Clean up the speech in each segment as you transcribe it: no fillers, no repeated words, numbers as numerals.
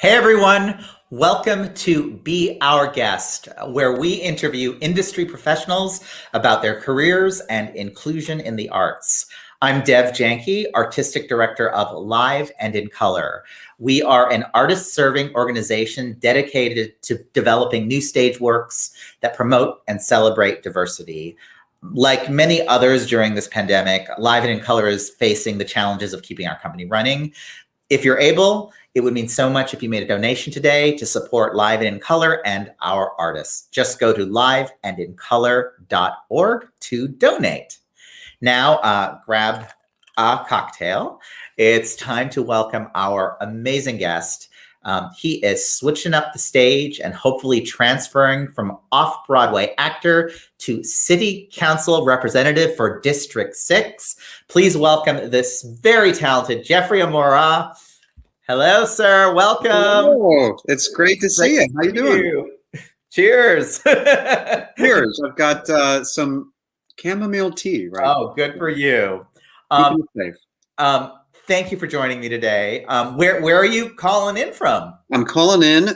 Hey everyone, welcome to Be Our Guest, where we interview industry professionals about their careers and inclusion in the arts. I'm Dev Janki, Artistic Director of Live and in Color. We are an artist-serving organization dedicated to developing new stage works that promote and celebrate diversity. Like many others during this pandemic, Live and in Color is facing the challenges of keeping our company running. If you're able, it would mean so much if you made a donation today to support Live and in Color and our artists. Just go to liveandincolor.org to donate. Now, grab a cocktail. It's time to welcome our amazing guest. He is switching up the stage and hopefully transferring from off-Broadway actor to City Council representative for District 6. Please welcome this very talented Jeffrey Omura. Hello, sir. Welcome. Oh, it's great to see you. How you doing? Cheers. Cheers. I've got some chamomile tea, right? Oh, good for you. Keep you safe. Thank you for joining me today. Where are you calling in from? I'm calling in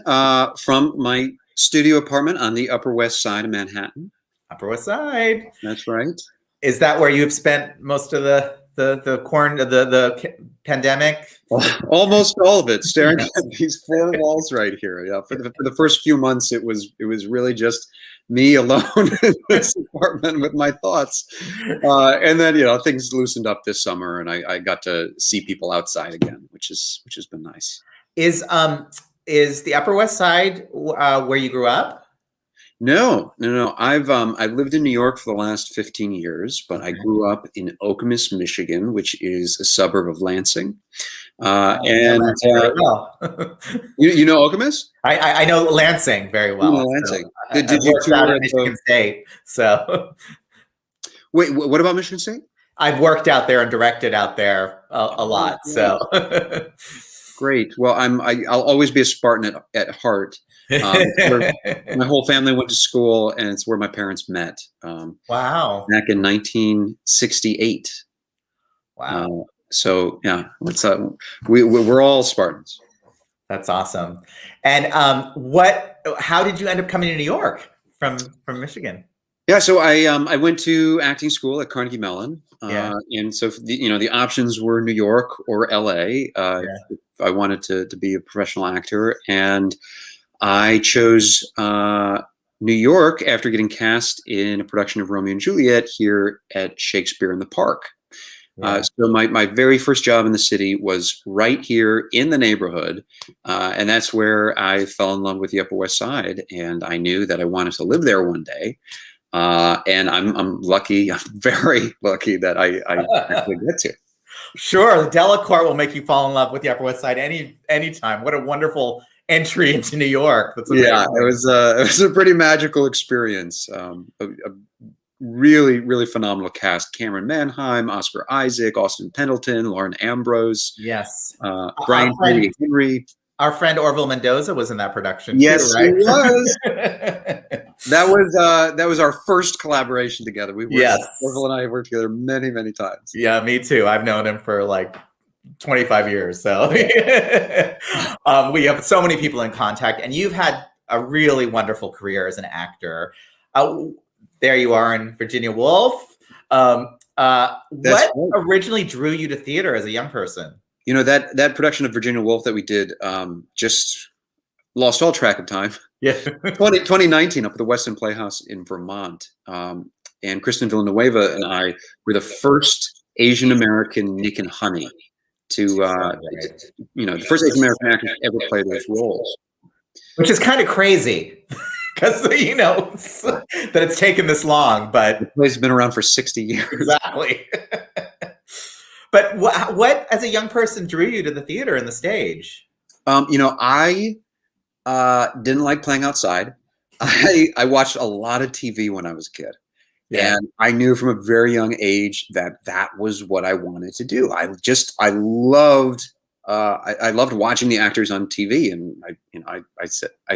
from my studio apartment on the Upper West Side of Manhattan. Upper West Side. That's right. Is that where you've spent most of the pandemic? Almost all of it, staring at these four walls right here. Yeah, for the first few months, it was really just me alone in this apartment with my thoughts, and then things loosened up this summer, and I got to see people outside again, which has been nice. Is the Upper West Side where you grew up? No. I've lived in New York for the last 15 years, but I grew up in Okemos, Michigan, which is a suburb of Lansing. You know Okemos? I know Lansing very well. You know Lansing. So, did you tour at Michigan State? So wait, what about Michigan State? I've worked out there and directed out there a lot. So great. Well, I'll always be a Spartan at heart. My whole family went to school, and it's where my parents met. Wow! Back in 1968. Wow! So yeah, we're all Spartans. That's awesome. And how did you end up coming to New York from Michigan? Yeah, so I went to acting school at Carnegie Mellon, and so the options were New York or LA. If I wanted to be a professional actor, and I chose New York after getting cast in a production of Romeo and Juliet here at Shakespeare in the Park. So my very first job in the city was right here in the neighborhood, and that's where I fell in love with the Upper West Side, and I knew that I wanted to live there one day. And I'm lucky, I'm very lucky that I actually get to. Sure, the Delacorte will make you fall in love with the Upper West Side anytime. What a wonderful entry into New York. That's amazing. Yeah, it was a pretty magical experience. A really phenomenal cast: Cameron Manheim, Oscar Isaac, Austin Pendleton, Lauren Ambrose. Yes, Brian Henry. Our friend Orville Mendoza was in that production. Yes, too, right? he was. That was our first collaboration together. Orville and I worked together many times. Yeah, me too. I've known him for like 25 years. So we have so many people in contact, and you've had a really wonderful career as an actor. There you are in Virginia Woolf. What originally drew you to theater as a young person? That production of Virginia Woolf that we did just lost all track of time. Yeah. 2019 up at the Weston Playhouse in Vermont. And Kristen Villanueva and I were the first Asian American Nick and Honey to, the first Asian American actor to ever play those roles. Which is kind of crazy because, that it's taken this long, but the play's been around for 60 years. Exactly. But what, as a young person, drew you to the theater and the stage? I didn't like playing outside. I watched a lot of TV when I was a kid. Yeah. And I knew from a very young age that was what I wanted to do. I loved watching the actors on TV, and I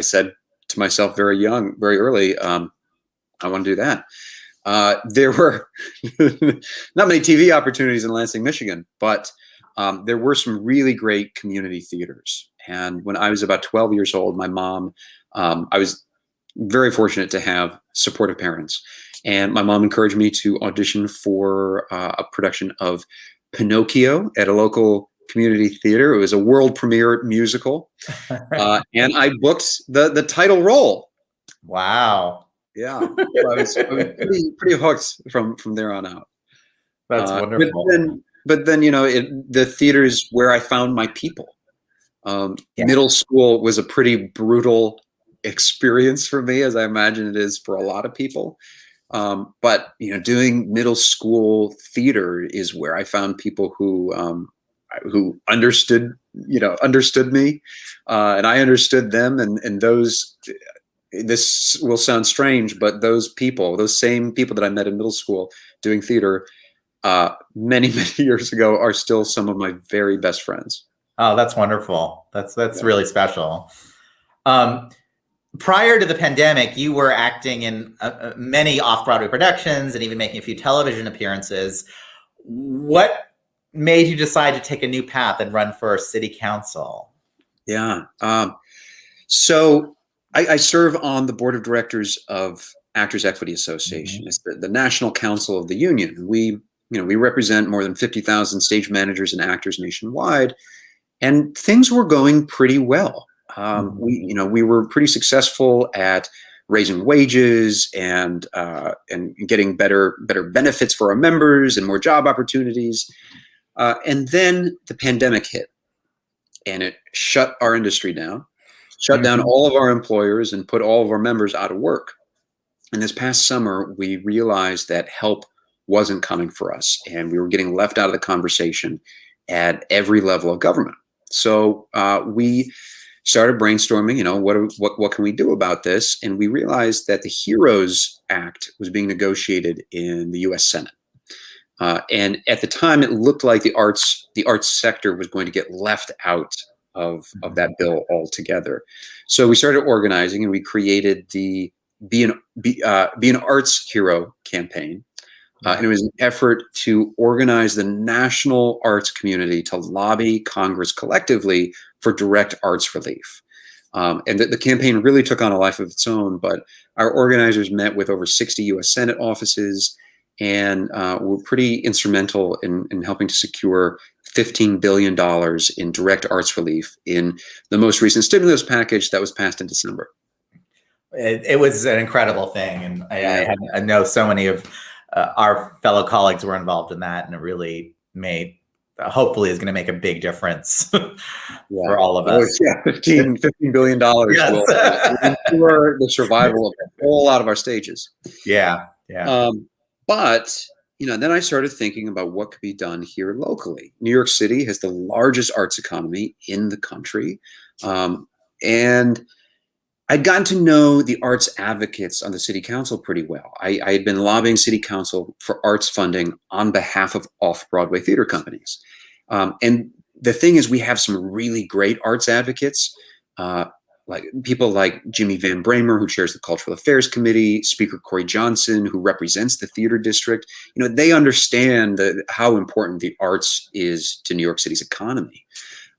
said to myself very early, I want to do that. There were not many TV opportunities in Lansing, Michigan, but there were some really great community theaters. And when I was about 12 years old, my mom, I was very fortunate to have supportive parents. And my mom encouraged me to audition for a production of Pinocchio at a local community theater. It was a world premiere musical. And I booked the title role. Wow. Yeah. So I was pretty hooked from there on out. That's wonderful. But then, the theater is where I found my people. Yeah. Middle school was a pretty brutal experience for me, as I imagine it is for a lot of people. But doing middle school theater is where I found people who understood me, and I understood them, and those. This will sound strange, but those same people that I met in middle school doing theater many years ago are still some of my very best friends. Oh, that's wonderful. That's really special. Prior to the pandemic, you were acting in many off-Broadway productions and even making a few television appearances. What made you decide to take a new path and run for city council? Yeah. So I serve on the board of directors of Actors Equity Association. Mm-hmm. It's the national council of the union. We represent more than 50,000 stage managers and actors nationwide, and things were going pretty well. We were pretty successful at raising wages and getting better benefits for our members and more job opportunities. And then the pandemic hit, and it shut our industry down, shut down all of our employers, and put all of our members out of work. And this past summer, we realized that help wasn't coming for us, and we were getting left out of the conversation at every level of government. So we started brainstorming, what can we do about this? And we realized that the HEROES Act was being negotiated in the U.S. Senate. And at the time, it looked like the arts sector was going to get left out of that bill altogether. So we started organizing, and we created the Be an Arts Hero campaign. And it was an effort to organize the national arts community to lobby Congress collectively for direct arts relief. And the campaign really took on a life of its own, but our organizers met with over 60 U.S. Senate offices and were pretty instrumental in helping to secure $15 billion in direct arts relief in the most recent stimulus package that was passed in December. It was an incredible thing. And I know so many of our fellow colleagues were involved in that, and it really hopefully is going to make a big difference for all of us. Yeah, $15 billion will ensure the survival of a whole lot of our stages. Yeah. But then I started thinking about what could be done here locally. New York City has the largest arts economy in the country, and I'd gotten to know the arts advocates on the city council pretty well. I had been lobbying city council for arts funding on behalf of off-Broadway theater companies. And the thing is, we have some really great arts advocates, like people like Jimmy Van Bramer, who chairs the Cultural Affairs Committee, Speaker Corey Johnson, who represents the theater district. They understand how important the arts is to New York City's economy.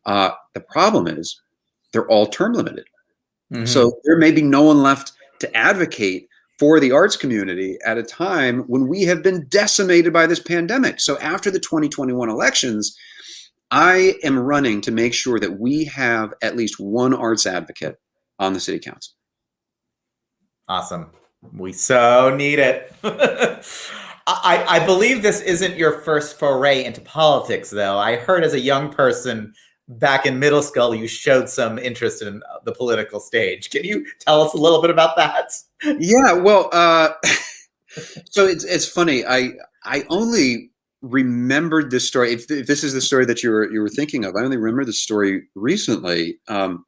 The problem is they're all term limited. Mm-hmm. So there may be no one left to advocate for the arts community at a time when we have been decimated by this pandemic. So after the 2021 elections, I am running to make sure that we have at least one arts advocate on the city council. Awesome. We so need it. I believe this isn't your first foray into politics, though. I heard as a young person back in middle school, you showed some interest in the political stage. Can you tell us a little bit about that? Yeah, well, so it's funny. I only remembered this story. If this is the story that you were thinking of, I only remember the story recently. When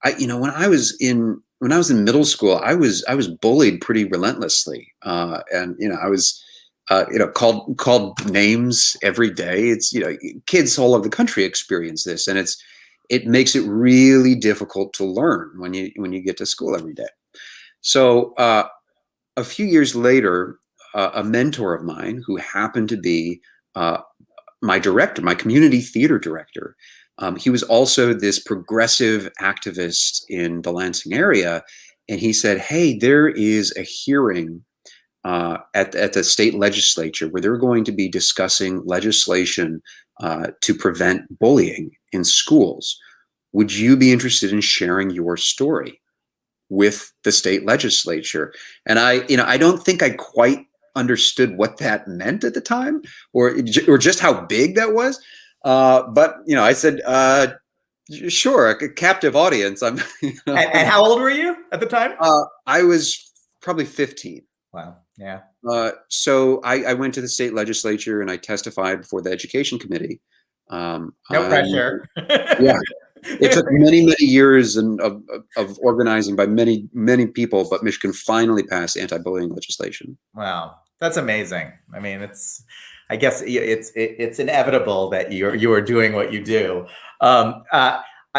I was in middle school, I was bullied pretty relentlessly, and I was called names every day. It's kids all over the country experience this, and it makes it really difficult to learn when you get to school every day. So a few years later, a mentor of mine who happened to be my director, my community theater director, He was also this progressive activist in the Lansing area. And he said, hey, there is a hearing at the state legislature where they're going to be discussing legislation to prevent bullying in schools. Would you be interested in sharing your story with the state legislature? And I don't think I quite understood what that meant at the time, or just how big that was. But I said, sure, a captive audience. I'm. And how old were you at the time? I was probably 15. Wow. Yeah. So I went to the state legislature and I testified before the education committee. No pressure. Yeah. It took many years of organizing by many people, but Michigan finally passed anti-bullying legislation. Wow, that's amazing. I mean, I guess it's inevitable that you are doing what you do.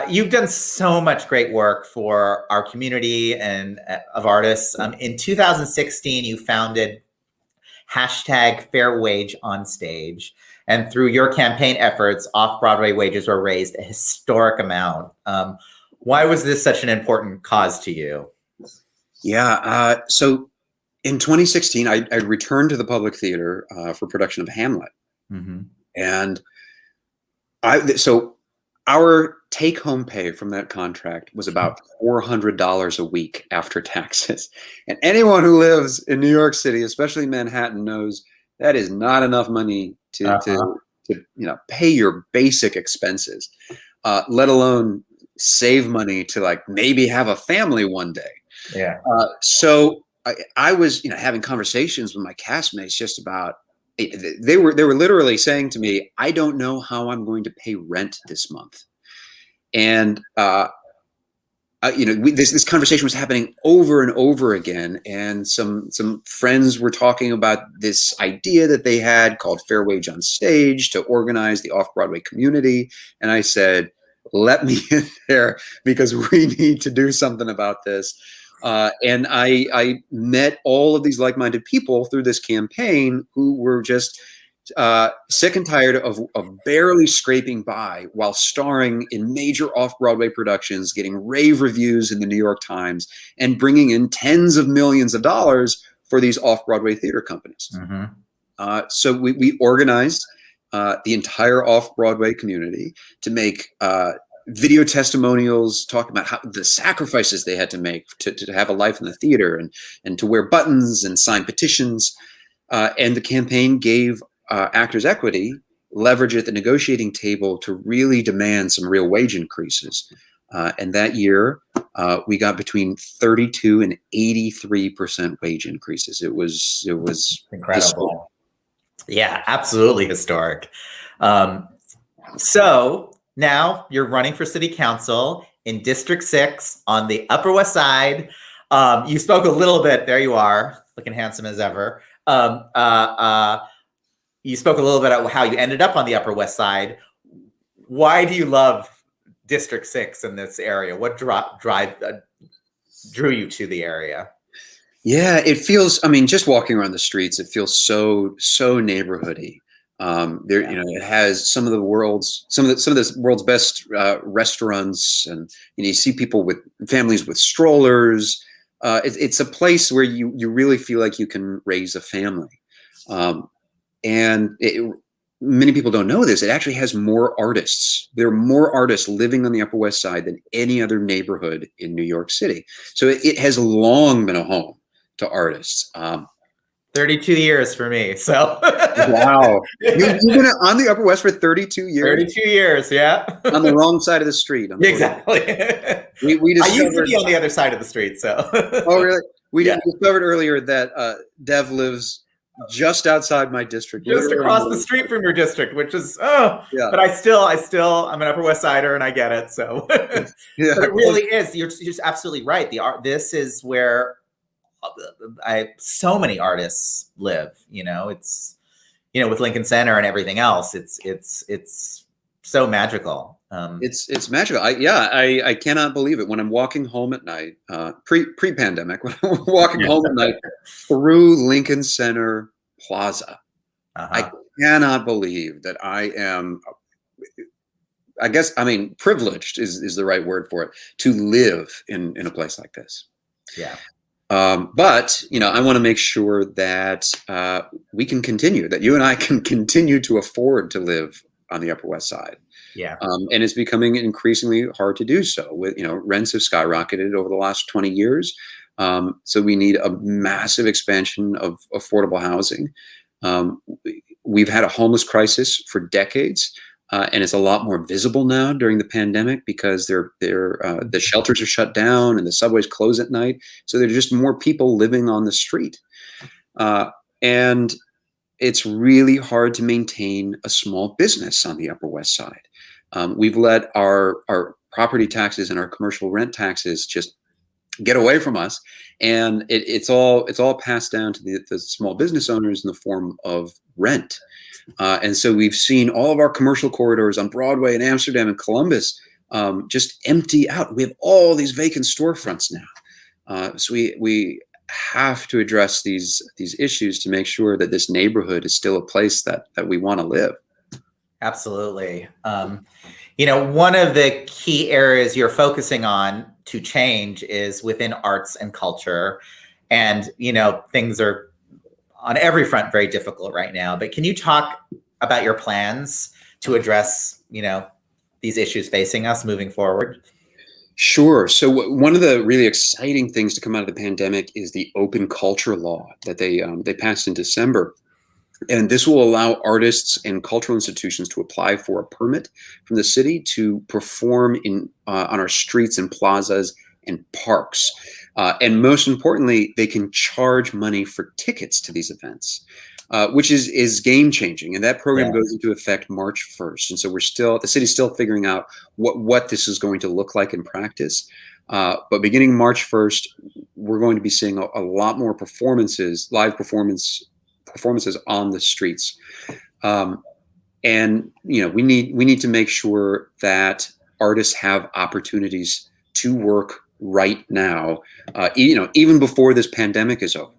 You've done so much great work for our community and of artists. In 2016, you founded #FairWageOnStage. And through your campaign efforts, off-Broadway wages were raised a historic amount. Why was this such an important cause to you? Yeah, so in 2016, I returned to the Public Theater for production of Hamlet. Mm-hmm. And so our take-home pay from that contract was about $400 a week after taxes. And anyone who lives in New York City, especially Manhattan, knows that is not enough money to pay your basic expenses, let alone save money to like maybe have a family one day. Yeah. So I was having conversations with my castmates just about they were literally saying to me, I don't know how I'm going to pay rent this month. And this conversation was happening over and over again, and some friends were talking about this idea that they had called Fair Wage on Stage to organize the off-Broadway community. And I said, let me in there because we need to do something about this. And I met all of these like-minded people through this campaign who were just sick and tired of barely scraping by while starring in major off-Broadway productions, getting rave reviews in the New York Times, and bringing in tens of millions of dollars for these off-Broadway theater companies. Mm-hmm. So we organized the entire off-Broadway community to make video testimonials talking about how the sacrifices they had to make to have a life in the theater, and to wear buttons and sign petitions. And the campaign gave Actors Equity leverage at the negotiating table to really demand some real wage increases. And that year, we got between 32 and 83% wage increases. It was incredible. Historic. Yeah, absolutely historic. So now you're running for city council in District 6 on the Upper West Side. You spoke a little bit, there you are, looking handsome as ever. You spoke a little bit about how you ended up on the Upper West Side. Why do you love District 6 in this area? What drew you to the area? Yeah, it feels, just walking around the streets, it feels so neighborhoody. It has some of the world's best restaurants, and you see people with families with strollers. It's a place where you really feel like you can raise a family. And many people don't know this. It actually has more artists. There are more artists living on the Upper West Side than any other neighborhood in New York City. So it has long been a home to artists. 32 years for me. So wow, you've been on the Upper West for 32 years. 32 years, yeah. On the wrong side of the street. Exactly. We discovered, I used to be on the other side of the street. So. Oh, really? We discovered earlier that Dev lives just outside my district, just across the street from your district, which is but I'm an Upper West Sider, and I get it. So, yeah. But it really is. You're absolutely right. This is where so many artists live. It's with Lincoln Center and everything else. It's so magical. It's magical. I cannot believe it when I'm walking home at night, pre-pandemic, when I'm walking home at night through Lincoln Center Plaza. I cannot believe that I am I guess, I mean, privileged is the right word for it, to live in a place like this. Yeah. But, you know, I want to make sure that we can continue, that you and I can continue to afford to live on the Upper West Side. Yeah. And it's becoming increasingly hard to do so. With, you know, rents have skyrocketed over the last 20 years. So we need a massive expansion of affordable housing. We've had a homeless crisis for decades. And it's a lot more visible now during the pandemic because the shelters are shut down and the subways close at night. So there's just more people living on the street. And it's really hard to maintain a small business on the Upper West Side. We've let our property taxes and our commercial rent taxes just get away from us. And it's all passed down to the small business owners in the form of rent. And so we've seen all of our commercial corridors on Broadway in Amsterdam and Columbus just empty out. We have all these vacant storefronts now. So we have to address these issues to make sure that this neighborhood is still a place that we want to live. Absolutely. You know, one of the key areas you're focusing on to change is within arts and culture. And, you know, things are on every front very difficult right now. But can you talk about your plans to address, you know, these issues facing us moving forward? Sure. So one of the really exciting things to come out of the pandemic is the open culture law that they passed in December. And this will allow artists and cultural institutions to apply for a permit from the city to perform on our streets and plazas and parks. And most importantly, they can charge money for tickets to these events, which is game changing. And that program goes into effect March 1st. And so the city's still figuring out what this is going to look like in practice. But beginning March 1st, we're going to be seeing a lot more performances, live performances on the streets. And, you know, we need to make sure that artists have opportunities to work right now, you know, even before this pandemic is over.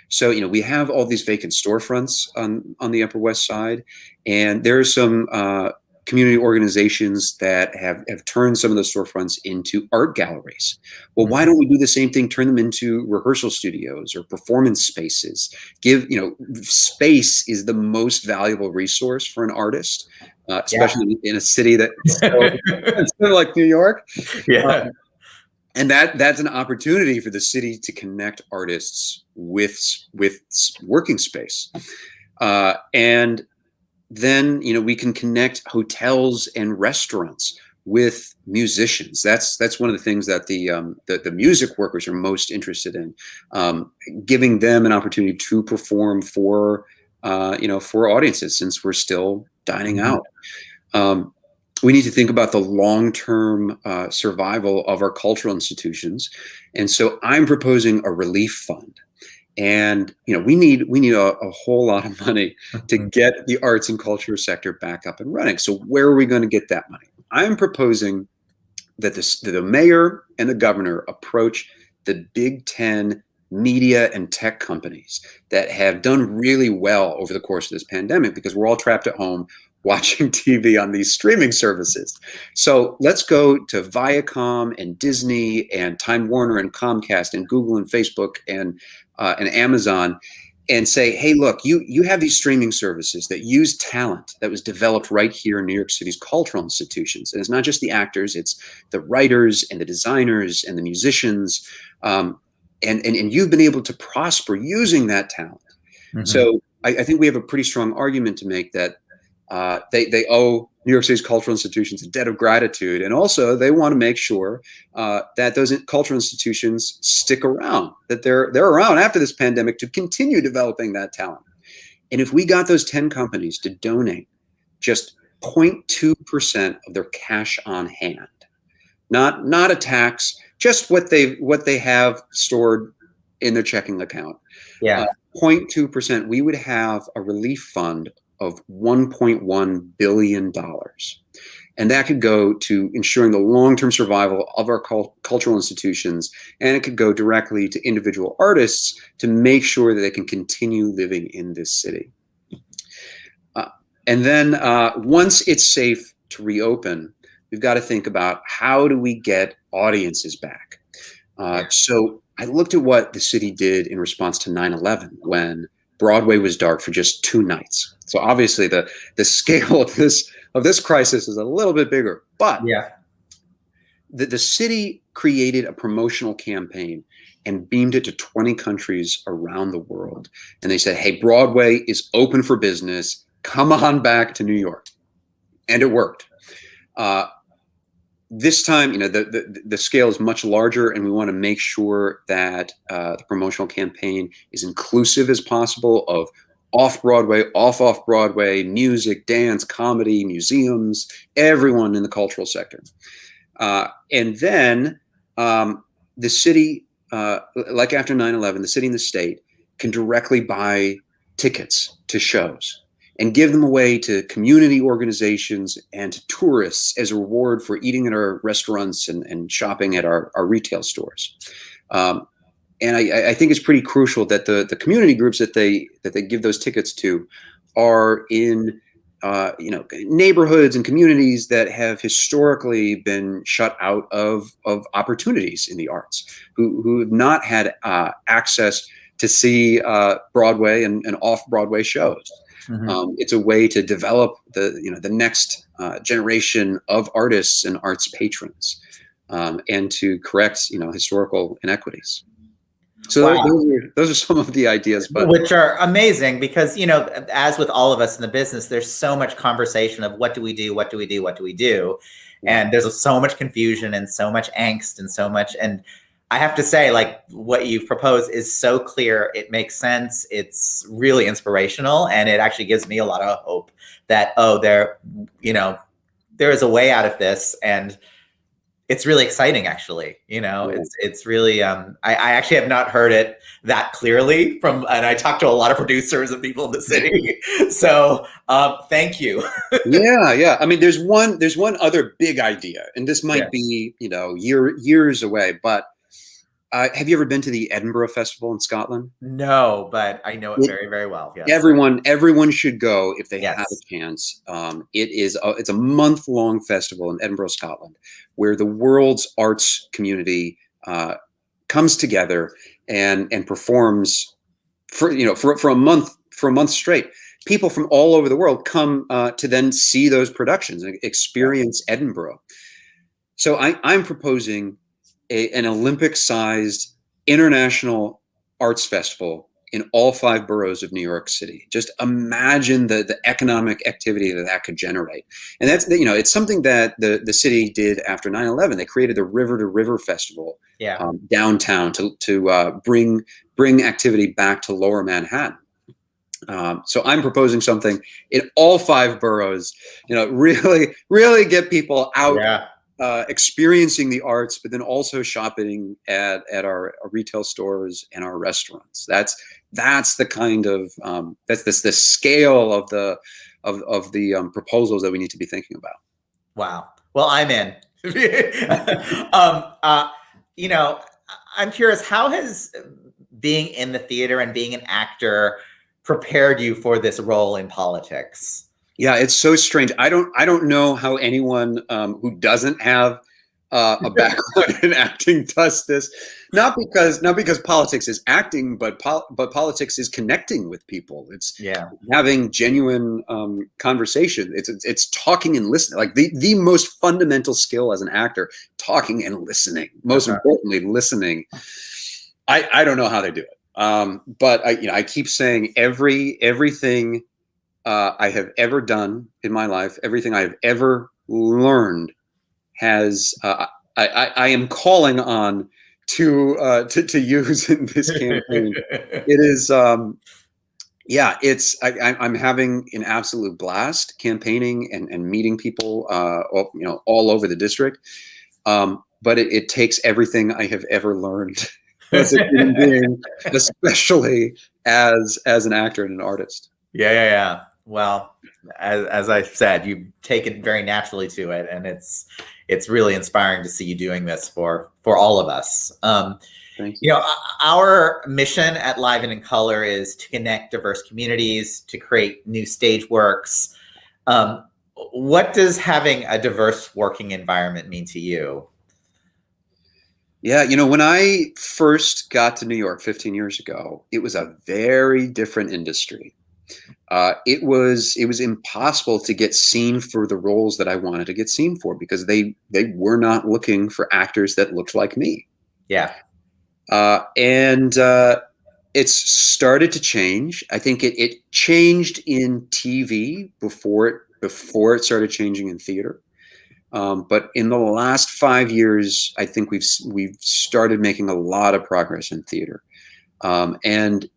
So, you know, we have all these vacant storefronts on the Upper West Side, and there are some community organizations that have turned some of those storefronts into art galleries. Well, why don't we do the same thing, turn them into rehearsal studios or performance spaces? Space is the most valuable resource for an artist, especially in a city that's so like New York. Yeah. And that's an opportunity for the city to connect artists with working space. And then, you know, we can connect hotels and restaurants with musicians. That's one of the things that the music workers are most interested in, giving them an opportunity to perform for audiences, since we're still dining out. We need to think about the long-term survival of our cultural institutions. And so I'm proposing a relief fund. And, you know, we need a whole lot of money to get the arts and culture sector back up and running. So where are we going to get that money? I'm proposing that the mayor and the governor approach the Big 10 media and tech companies that have done really well over the course of this pandemic, because we're all trapped at home watching TV on these streaming services. So let's go to Viacom and Disney and Time Warner and Comcast and Google and Facebook and Amazon, and say, hey, look, you have these streaming services that use talent that was developed right here in New York City's cultural institutions. And it's not just the actors, it's the writers and the designers and the musicians. And you've been able to prosper using that talent. So I think we have a pretty strong argument to make that they owe New York City's cultural institutions a debt of gratitude. And also they want to make sure that those cultural institutions stick around, that they're around after this pandemic to continue developing that talent. And if we got those 10 companies to donate just 0.2% of their cash on hand, not a tax, just what they have stored in their checking account, 0.2%, we would have a relief fund of $1.1 billion. And that could go to ensuring the long-term survival of our cultural institutions, and it could go directly to individual artists to make sure that they can continue living in this city. And then once it's safe to reopen, we've got to think about how do we get audiences back. So I looked at what the city did in response to 9/11 when Broadway was dark for just 2 nights. So obviously the scale of this crisis is a little bit bigger, but yeah, the city created a promotional campaign and beamed it to 20 countries around the world. And they said, hey, Broadway is open for business. Come on back to New York. And it worked. This time, the scale is much larger, and we want to make sure that the promotional campaign is inclusive as possible of off-Broadway, off-Broadway, music, dance, comedy, museums, everyone in the cultural sector. And then the city, like after 9/11, the city and the state can directly buy tickets to shows and give them away to community organizations and to tourists as a reward for eating at our restaurants and shopping at our retail stores. And I think it's pretty crucial that the community groups that they give those tickets to are in neighborhoods and communities that have historically been shut out of opportunities in the arts, who have not had access to see Broadway and off-Broadway shows. Mm-hmm. It's a way to develop the next generation of artists and arts patrons, and to correct historical inequities. So wow. those are some of the ideas, which are amazing because as with all of us in the business, there's so much conversation of what do we do, what do we do, what do we do, and there's so much confusion and so much angst and so much. And I have to say, like, what you've proposed is so clear. It makes sense. It's really inspirational. And it actually gives me a lot of hope that, there is a way out of this. And it's really exciting, actually. It's really, I actually have not heard it that clearly and I talked to a lot of producers and people in the city. So thank you. Yeah. I mean, there's one other big idea, and this might be, years away, but have you ever been to the Edinburgh Festival in Scotland? No, but I know it very, very well. Yes. Everyone should go if they have a chance. It's a month-long festival in Edinburgh, Scotland, where the world's arts community comes together and performs for a month straight. People from all over the world come to then see those productions and experience Edinburgh. So I'm proposing an Olympic-sized international arts festival in all 5 boroughs of New York City. Just imagine the economic activity that could generate. And that's, it's something that the city did after 9/11. They created the River to River Festival downtown to bring activity back to Lower Manhattan. So I'm proposing something in all 5 boroughs, really get people out. Yeah. Experiencing the arts, but then also shopping at our retail stores and our restaurants. That's the kind of that's the scale of the proposals that we need to be thinking about. Wow. Well, I'm in. I'm curious, how has being in the theater and being an actor prepared you for this role in politics? Yeah, it's so strange. I don't know how anyone who doesn't have a background in acting does this. Not because politics is acting, but politics is connecting with people. It's having genuine conversation. It's talking and listening. Like the most fundamental skill as an actor, talking and listening. Most importantly, listening. I don't know how they do it, but I keep saying everything I have ever done in my life, everything I have ever learned has I am calling on to use in this campaign. It is I'm having an absolute blast campaigning and meeting people all over the district. But it takes everything I have ever learned as a human being, especially as an actor and an artist. Yeah. Well, as I said, you take it very naturally to it, and it's really inspiring to see you doing this for all of us. Thank you. Our mission at Live and in Color is to connect diverse communities, to create new stage works. What does having a diverse working environment mean to you? Yeah, when I first got to New York 15 years ago, it was a very different industry. It was impossible to get seen for the roles that I wanted to get seen for because they were not looking for actors that looked like me. Yeah. And it's started to change. I think it changed in TV before it started changing in theater. But in the last 5 years, I think we've started making a lot of progress in theater, and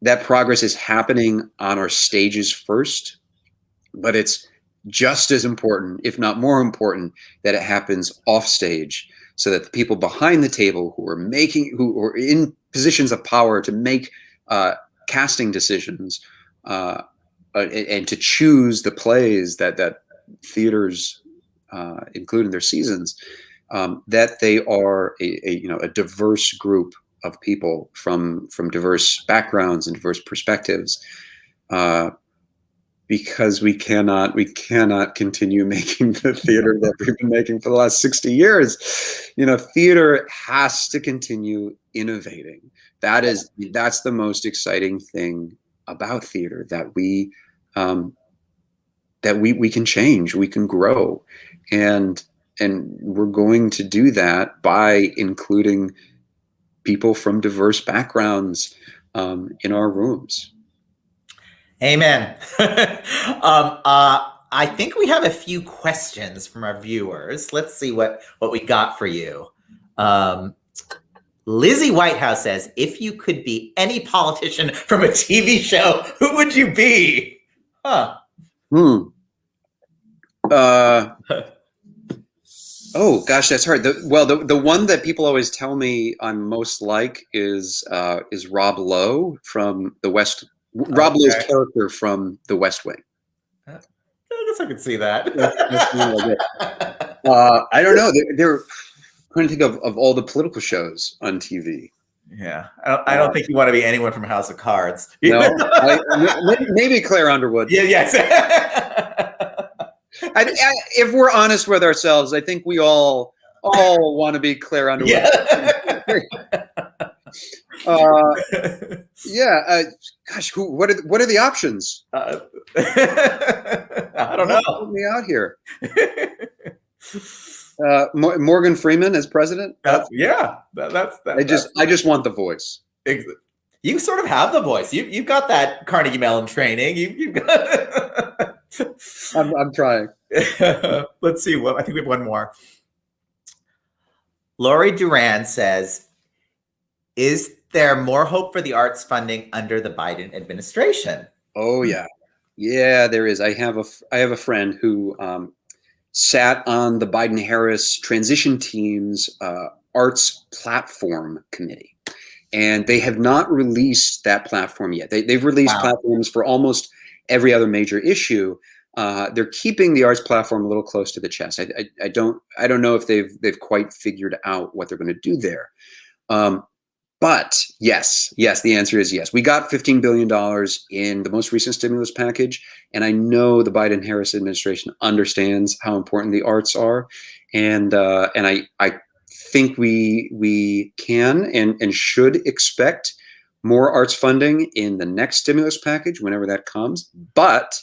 that progress is happening on our stages first. But it's just as important, if not more important, that it happens off stage, so that the people behind the table who are in positions of power to make casting decisions and to choose the plays that theaters include in their seasons, that they are a diverse group of people from diverse backgrounds and diverse perspectives, because we cannot continue making the theater that we've been making for the last 60 years. Theater has to continue innovating. That's the most exciting thing about theater, that we can change, we can grow, and we're going to do that by including people from diverse backgrounds in our rooms. Amen. I think we have a few questions from our viewers. Let's see what we got for you. Lizzie Whitehouse says, if you could be any politician from a TV show, who would you be? Huh. Oh gosh, that's hard. The one that people always tell me I'm most like is Rob Lowe from the West. Rob Lowe's character from The West Wing. I guess I could see that. I don't know. They're trying to think of all the political shows on TV. Yeah, I don't think you want to be anyone from House of Cards. No, maybe Claire Underwood. Yeah, yes. If we're honest with ourselves, I think we all want to be Claire Underwood. Yeah. Gosh, what are the options? I don't know. Help me out here. Morgan Freeman as president. That's. I just want the voice. You sort of have the voice. You've got that Carnegie Mellon training. You've got. I'm trying. Let's see. I think we have one more. Lori Duran says, is there more hope for the arts funding under the Biden administration? Oh yeah, there is. I have a friend who sat on the Biden-Harris transition team's arts platform committee, and they have not released that platform yet. They've released platforms for almost every other major issue. They're keeping the arts platform a little close to the chest. I don't know if they've quite figured out what they're going to do there. But yes, the answer is yes. We got $15 billion in the most recent stimulus package, and I know the Biden-Harris administration understands how important the arts are, and I think we can and should expect more arts funding in the next stimulus package, whenever that comes. But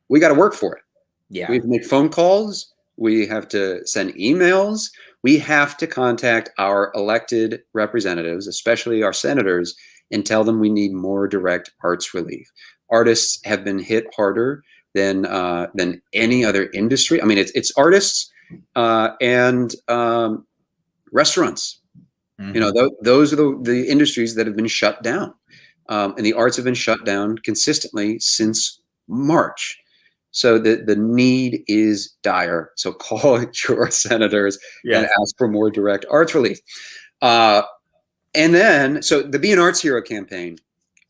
we got to work for it. Yeah, we have to make phone calls. We have to send emails. We have to contact our elected representatives, especially our senators, and tell them we need more direct arts relief. Artists have been hit harder than any other industry. I mean, it's artists and restaurants. Mm-hmm. Those are the industries that have been shut down, and the arts have been shut down consistently since March. So the need is dire. So call your senators and ask for more direct arts relief. And then, so the Be an Arts Hero campaign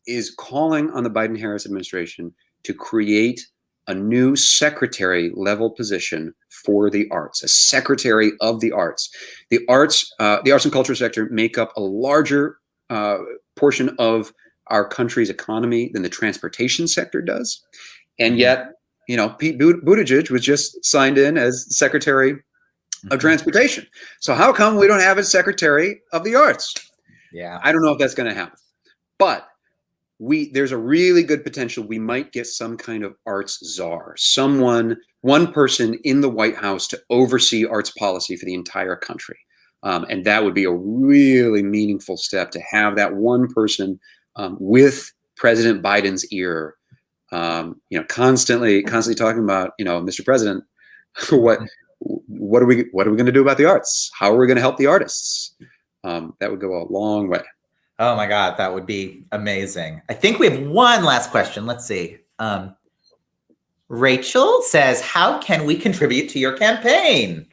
is calling on the Biden-Harris administration to create a new secretary level position for the arts, a secretary of the arts. The arts and culture sector make up a larger portion of our country's economy than the transportation sector does. And yet, Pete Buttigieg was just signed in as Secretary of Transportation. So how come we don't have a Secretary of the Arts? Yeah. I don't know if that's going to happen, but there's a really good potential we might get some kind of arts czar, one person in the White House to oversee arts policy for the entire country. And that would be a really meaningful step to have that one person with President Biden's ear, constantly talking about, Mr. President, what are we going to do about the arts? How are we going to help the artists? That would go a long way. Oh my God, that would be amazing. I think we have one last question. Let's see. Rachel says, how can we contribute to your campaign?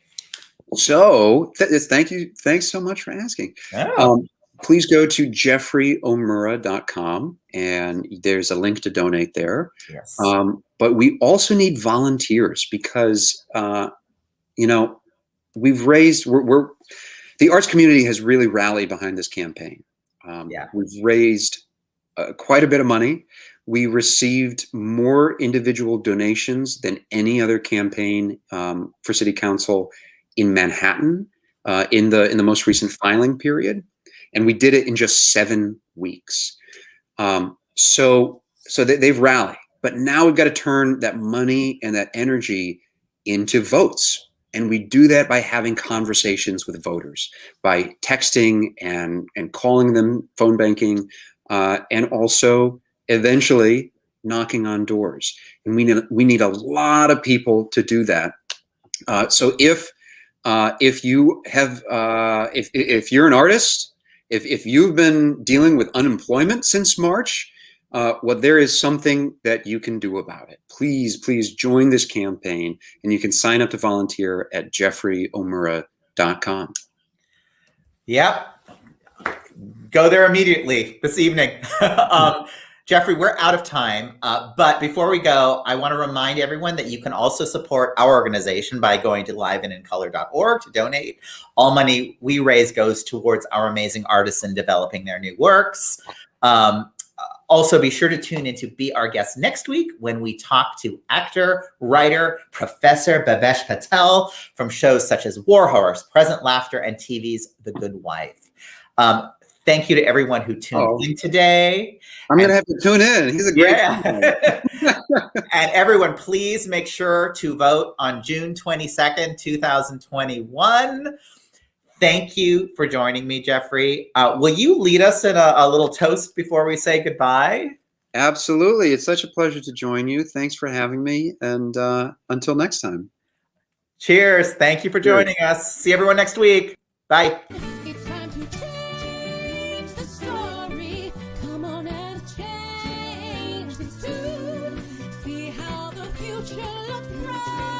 So thank you. Thanks so much for asking. Oh. Please go to jeffreyomura.com and there's a link to donate there. Yes. But we also need volunteers because, we've raised, the arts community has really rallied behind this campaign. We've raised quite a bit of money. We received more individual donations than any other campaign for city council in Manhattan in the most recent filing period. And we did it in just 7 weeks. So they've rallied. But now we've got to turn that money and that energy into votes. And we do that by having conversations with voters, by texting and calling them, phone banking, and also eventually knocking on doors. And we need a lot of people to do that. So if you have, if you're an artist, if you've been dealing with unemployment since March, there is something that you can do about it. Please join this campaign, and you can sign up to volunteer at jeffreyomura.com. Yep. Go there immediately this evening. Jeffrey, we're out of time, but before we go, I want to remind everyone that you can also support our organization by going to liveandincolor.org to donate. All money we raise goes towards our amazing artists in developing their new works. Also, be sure to tune in to Be Our Guest next week when we talk to actor, writer, Professor Bhavesh Patel from shows such as War Horse, Present Laughter, and TV's The Good Wife. Thank you to everyone who tuned in today. I'm going to have to tune in. He's a great And everyone, please make sure to vote on June 22nd, 2021. Thank you for joining me, Jeffrey. Will you lead us in a little toast before we say goodbye? Absolutely. It's such a pleasure to join you. Thanks for having me. And until next time. Cheers. Thank you for joining us. See everyone next week. Bye. It's time to change the story. Come on and change this too. See how the future looks bright.